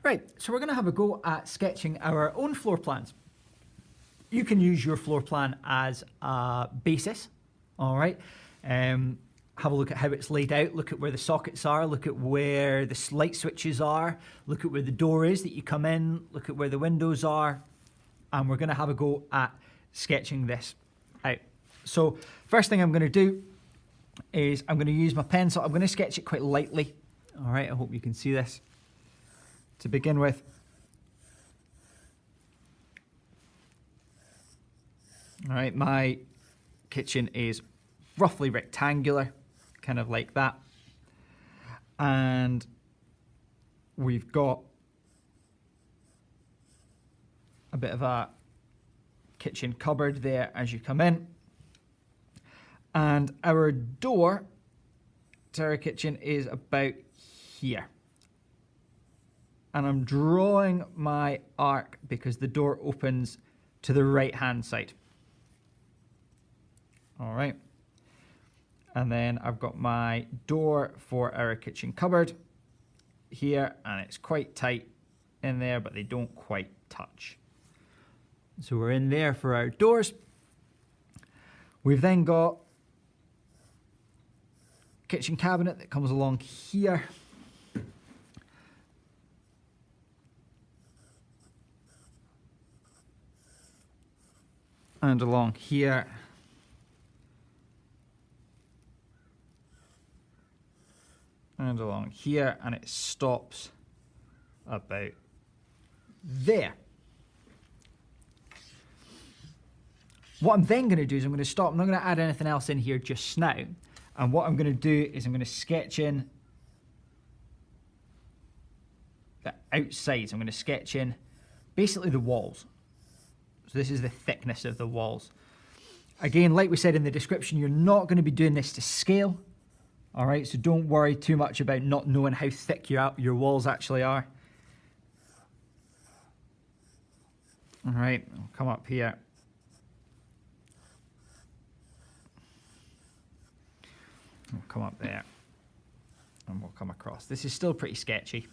Right, so we're going to have a go at sketching our own floor plans. You can use your floor plan as a basis, all right? Have a look at how it's laid out, look at where the sockets are, look at where the light switches are, look at where the door is that you come in, look at where the windows are, and we're going to have a go at sketching this out. So first thing I'm going to do is I'm going to use my pencil. I'm going to sketch it quite lightly. All right, I hope you can see this. To begin with, all right, my kitchen is roughly rectangular, kind of like that. And we've got a bit of a kitchen cupboard there as you come in. And our door to our kitchen is about here. And I'm drawing my arc because the door opens to the right-hand side. All right. And then I've got my door for our kitchen cupboard here, and it's quite tight in there, but they don't quite touch. So we're in there for our doors. We've then got a kitchen cabinet that comes along here. And along here. And along here, and it stops about there. What I'm then going to do is I'm going to stop. I'm not going to add anything else in here just now. And what I'm going to do is I'm going to sketch in the outsides. I'm going to sketch in basically the walls. So this is the thickness of the walls. Again, like we said in the description, you're not going to be doing this to scale. All right, so don't worry too much about not knowing how thick your walls actually are. All right, I'll come up here. We'll come up there and we'll come across. This is still pretty sketchy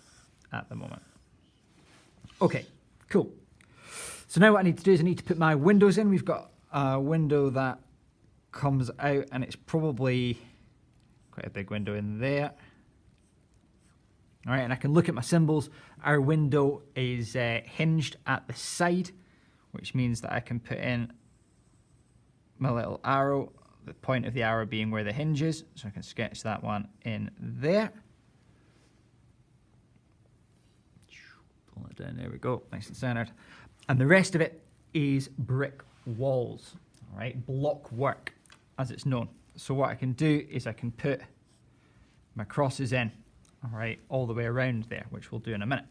at the moment. Okay, cool. So now what I need to do is I need to put my windows in. We've got a window that comes out, and it's probably quite a big window in there. All right, and I can look at my symbols. Our window is hinged at the side, which means that I can put in my little arrow, the point of the arrow being where the hinge is. So I can sketch that one in there. Pull it down, there we go, nice and centered. And the rest of it is brick walls, all right, block work, as it's known. So what I can do is I can put my crosses in, all right, all the way around there, which we'll do in a minute.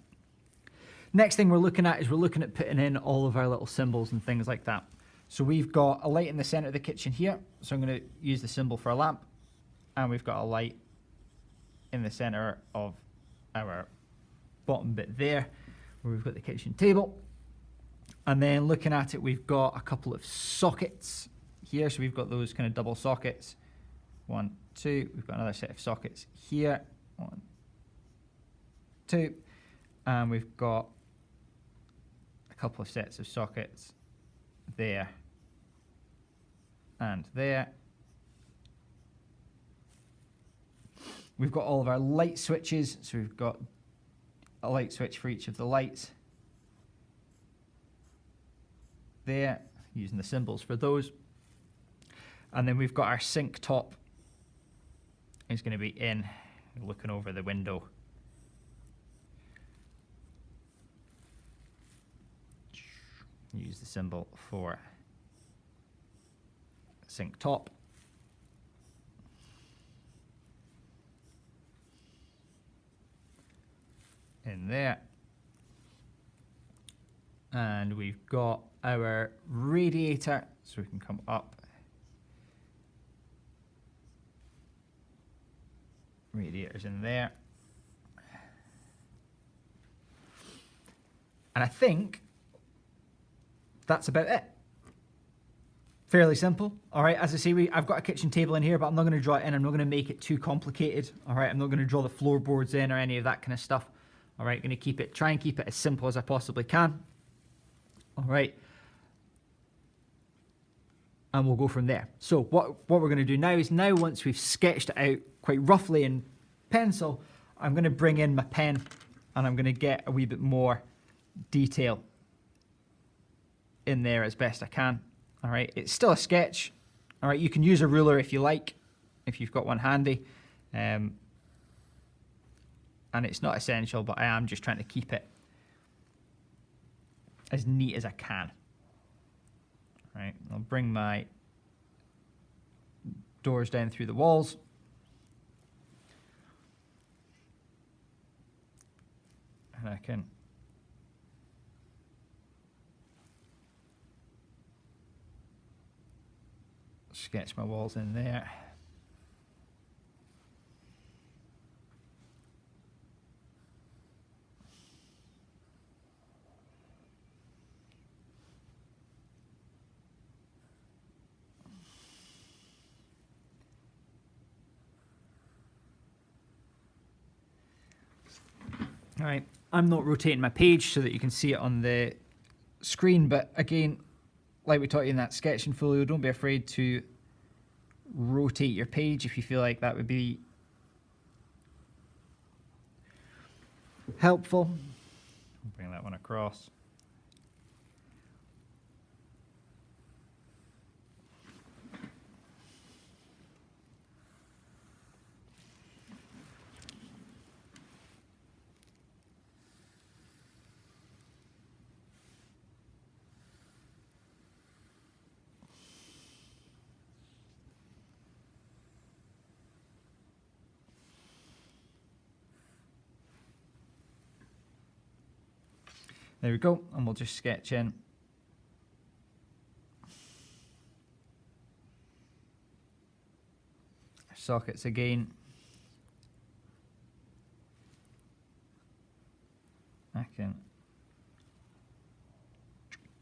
Next thing we're looking at is we're looking at putting in all of our little symbols and things like that. So we've got a light in the center of the kitchen here. So I'm going to use the symbol for a lamp. And we've got a light in the center of our bottom bit there, where we've got the kitchen table. And then looking at it, we've got a couple of sockets here. So we've got those kind of double sockets. 1, 2. We've got another set of sockets here. 1, 2. And we've got a couple of sets of sockets there and there. We've got all of our light switches. So we've got a light switch for each of the lights there, using the symbols for those. And then we've got our sink top. It's going to be in, looking over the window. Use the symbol for sink top. In there. And we've got our radiator, so we can come up. Radiators in there. And I think that's about it. Fairly simple. All right, as I say, I've got a kitchen table in here, but I'm not going to draw it in. I'm not going to make it too complicated. All right, I'm not going to draw the floorboards in or any of that kind of stuff. All right, going to try and keep it as simple as I possibly can. All right. And we'll go from there. So what we're going to do now is once we've sketched it out quite roughly in pencil, I'm going to bring in my pen and I'm going to get a wee bit more detail in there as best I can. All right, it's still a sketch. All right, you can use a ruler if you like, if you've got one handy. And it's not essential, but I am just trying to keep it as neat as I can. Right, I'll bring my doors down through the walls. And I can sketch my walls in there. All right, I'm not rotating my page so that you can see it on the screen, but again, like we taught you in that sketching folio, don't be afraid to rotate your page if you feel like that would be helpful. Bring that one across. There we go, and we'll just sketch in sockets again. I can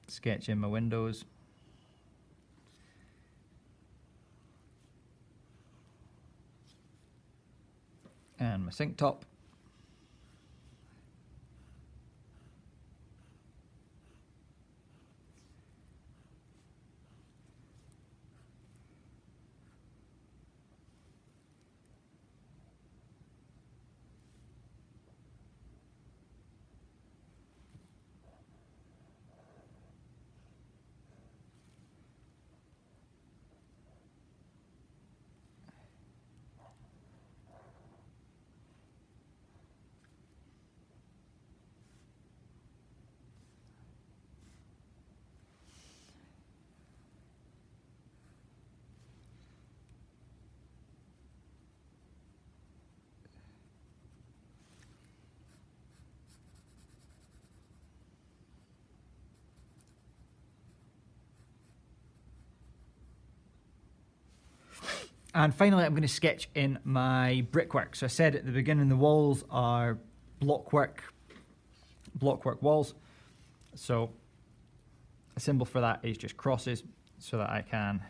sketch in my windows. And my sink top. And finally, I'm going to sketch in my brickwork. So I said at the beginning, the walls are blockwork walls. So a symbol for that is just crosses, so that I can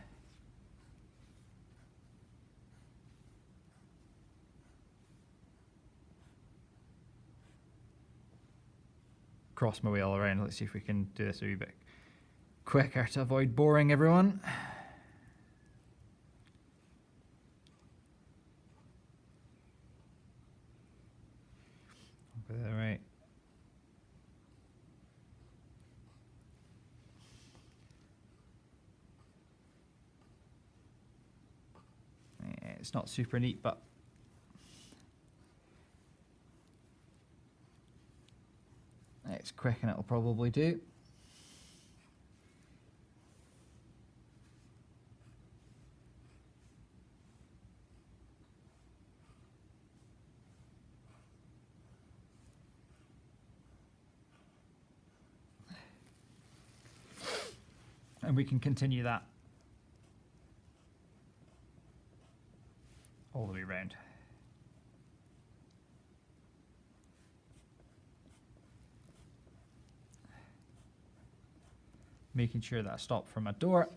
cross my way all around. Let's see if we can do this a wee bit quicker to avoid boring everyone. All right. Yeah, it's not super neat, but it's quick and it'll probably do. And we can continue that all the way around. Making sure that I stop for my door.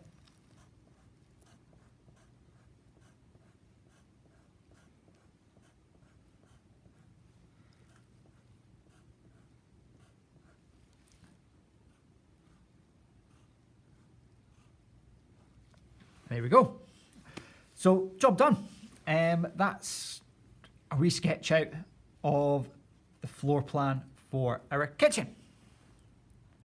there we go. So job done. That's a wee sketch out of the floor plan for our kitchen.